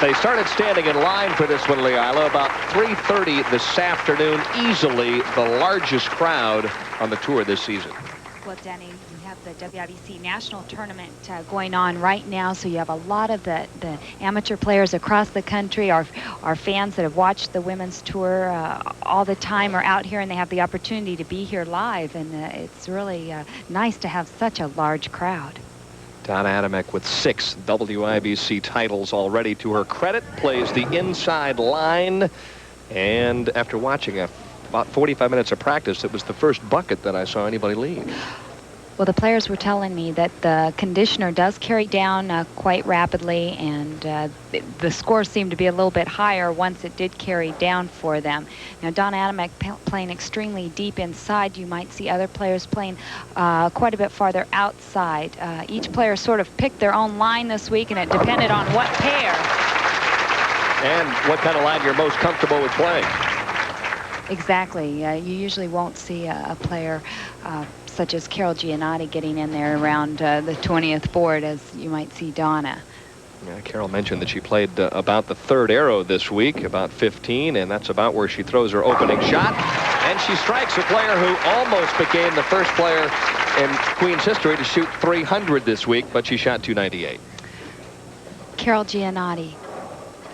They started standing in line for this one, Leila, about 3:30 this afternoon. Easily the largest crowd on the tour this season. Well, Denny, you have the WIBC National Tournament going on right now, so you have a lot of the amateur players across the country. Our fans that have watched the women's tour all the time are out here, and they have the opportunity to be here live, and it's really nice to have such a large crowd. Donna Adamek with 6 WIBC titles already to her credit, plays the inside line, and after watching about 45 minutes of practice, it was the first bucket that I saw anybody leave. Well, the players were telling me that the conditioner does carry down quite rapidly, and the score seemed to be a little bit higher once it did carry down for them. Now, Donna Adamek playing extremely deep inside. You might see other players playing quite a bit farther outside. Each player sort of picked their own line this week, and it depended on what pair. And what kind of line you're most comfortable with playing. Exactly. You usually won't see a player such as Gianotti getting in there around the 20th board as you might see Donna. Yeah, Carol mentioned that she played about the 3rd arrow this week, about 15, and that's about where she throws her opening shot. And she strikes a player who almost became the first player in Queens history to shoot 300 this week, but she shot 298. Carol Gianotti.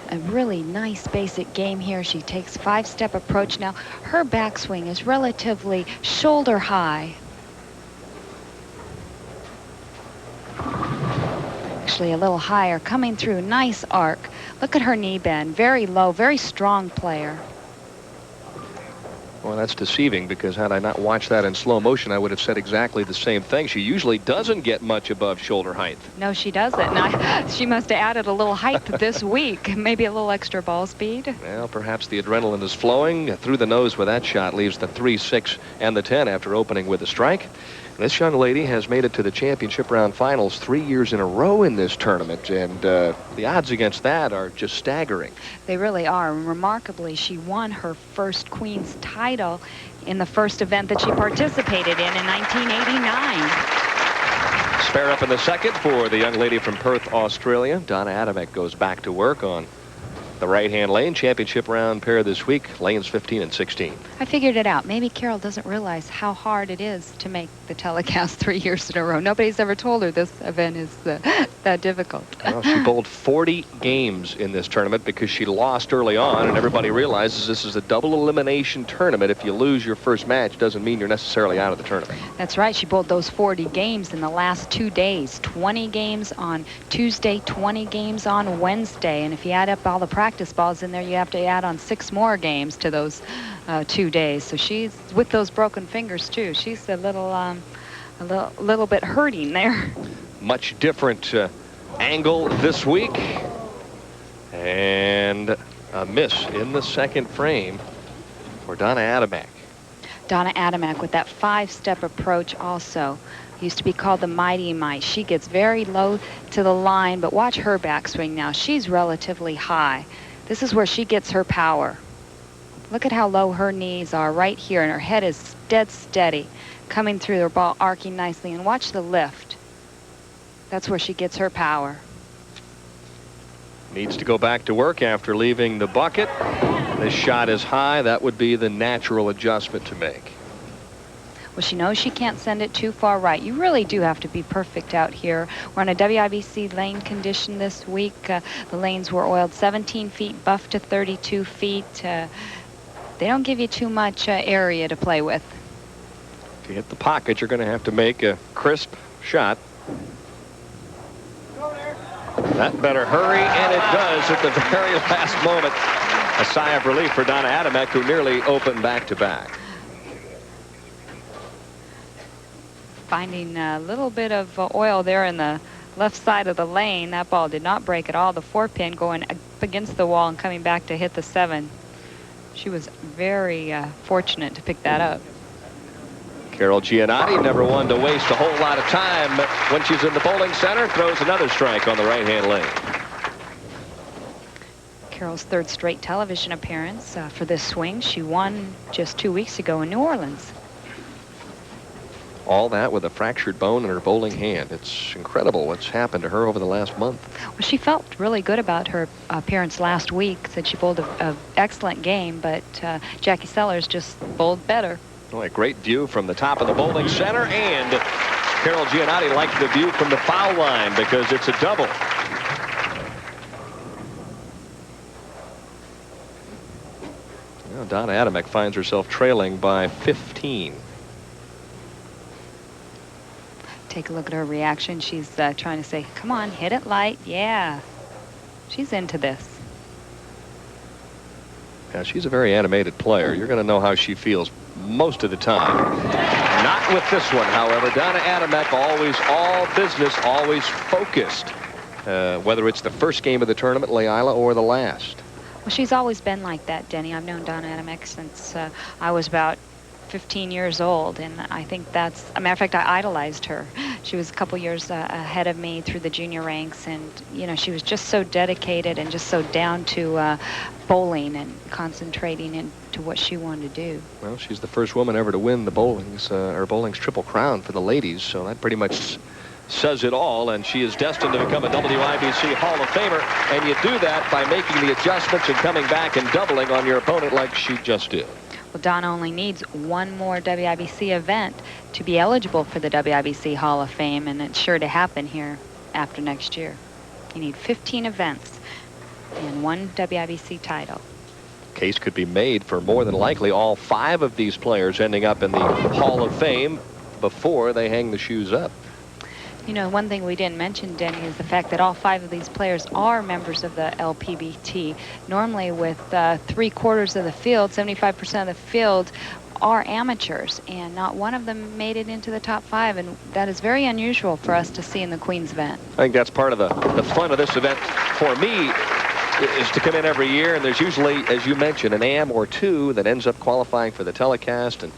A really nice basic game here. She takes 5-step approach. Now, her backswing is relatively shoulder high. Actually, a little higher, coming through. Nice arc. Look at her knee bend. Very low, very strong player. Well, that's deceiving, because had I not watched that in slow motion, I would have said exactly the same thing. She usually doesn't get much above shoulder height. No, she doesn't. Now, she must have added a little height this week. Maybe a little extra ball speed. Well, perhaps the adrenaline is flowing through the nose with that shot. Leaves the 3, 6, and the 10 after opening with a strike. This young lady has made it to the championship round finals 3 years in a row in this tournament, and the odds against that are just staggering. They really are. And remarkably, she won her first Queens title in the first event that she participated in 1989. Spare up in the second for the young lady from Perth, Australia. Donna Adamek goes back to work on the right-hand lane. Championship round pair this week, lanes 15 and 16. I figured it out. Maybe Carol doesn't realize how hard it is to make the telecast 3 years in a row. Nobody's ever told her this event is that difficult. Well, she bowled 40 games in this tournament because she lost early on, and everybody realizes this is a double elimination tournament. If you lose your first match, doesn't mean you're necessarily out of the tournament. That's right. She bowled those 40 games in the last 2 days. 20 games on Tuesday, 20 games on Wednesday. And if you add up all the practice balls in there, you have to add on 6 more games to those 2 days. So she's with those broken fingers too. She's a little bit hurting there. Much different angle this week, and a miss in the second frame for Donna Adamek. Donna Adamek with that 5-step approach also. Used to be called the Mighty Might. She gets very low to the line, but watch her backswing now. She's relatively high. This is where she gets her power. Look at how low her knees are right here, and her head is dead steady, coming through her ball, arcing nicely. And watch the lift. That's where she gets her power. Needs to go back to work after leaving the bucket. This shot is high. That would be the natural adjustment to make. Well, she knows she can't send it too far right. You really do have to be perfect out here. We're on a WIBC lane condition this week. The lanes were oiled 17 feet, buffed to 32 feet. They don't give you too much area to play with. To hit the pocket, you're going to have to make a crisp shot. That better hurry, and it does at the very last moment. A sigh of relief for Donna Adamek, who nearly opened back-to-back. Finding a little bit of oil there in the left side of the lane. That ball did not break at all. The 4-pin going up against the wall and coming back to hit the 7. She was very fortunate to pick that up. Carol Gianotti, never one to waste a whole lot of time when she's in the bowling center, throws another strike on the right-hand lane. Carol's 3rd straight television appearance for this swing. She won just 2 weeks ago in New Orleans. All that with a fractured bone in her bowling hand. It's incredible what's happened to her over the last month. Well, she felt really good about her appearance last week. Said she bowled an excellent game, but Jackie Sellers just bowled better. Oh, a great view from the top of the bowling center, and Carol Gianotti likes the view from the foul line because it's a double. Well, Donna Adamek finds herself trailing by 15. Take a look at her reaction. She's trying to say, come on, hit it light. Yeah. She's into this. Yeah, she's a very animated player. You're going to know how she feels most of the time. Not with this one, however. Donna Adamek, always all business, always focused. Whether it's the first game of the tournament, Leila, or the last. Well, she's always been like that, Denny. I've known Donna Adamek since I was about 15 years old, and I think that's, as a matter of fact, I idolized her. She was a couple years ahead of me through the junior ranks, and you know, she was just so dedicated and just so down to bowling and concentrating into what she wanted to do. Well, she's the first woman ever to win the bowling's Triple Crown for the ladies, so that pretty much says it all, and she is destined to become a WIBC Hall of Famer, and you do that by making the adjustments and coming back and doubling on your opponent like she just did. Well, Donna only needs one more WIBC event to be eligible for the WIBC Hall of Fame, and it's sure to happen here after next year. You need 15 events and one WIBC title. Case could be made for more than likely all 5 of these players ending up in the Hall of Fame before they hang the shoes up. You know, one thing we didn't mention, Denny, is the fact that all 5 of these players are members of the LPBT. Normally with 3/4 of the field, 75% of the field are amateurs, and not one of them made it into the top 5, and that is very unusual for us to see in the Queens event. I think that's part of the fun of this event for me, is to come in every year, and there's usually, as you mentioned, an AM or 2 that ends up qualifying for the telecast, and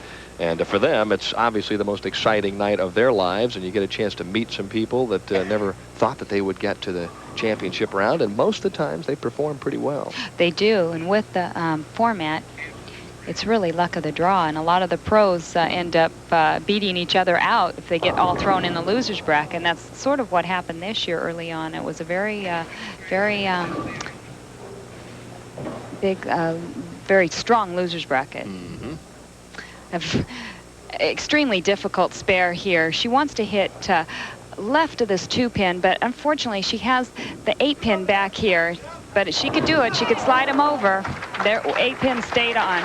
for them, it's obviously the most exciting night of their lives, and you get a chance to meet some people that never thought that they would get to the championship round, and most of the times they perform pretty well. They do, and with the format, it's really luck of the draw, and a lot of the pros end up beating each other out if they get all thrown in the losers bracket, and that's sort of what happened this year early on. It was a very big, very strong losers bracket. Mm-hmm. Extremely difficult spare here. She wants to hit left of this 2-pin, but unfortunately she has the 8-pin back here, but she could do it. She could slide him over. Their 8-pin stayed on.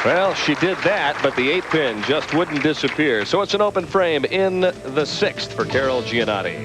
Well, she did that, but the 8-pin just wouldn't disappear. So it's an open frame in the 6th for Carol Gianotti.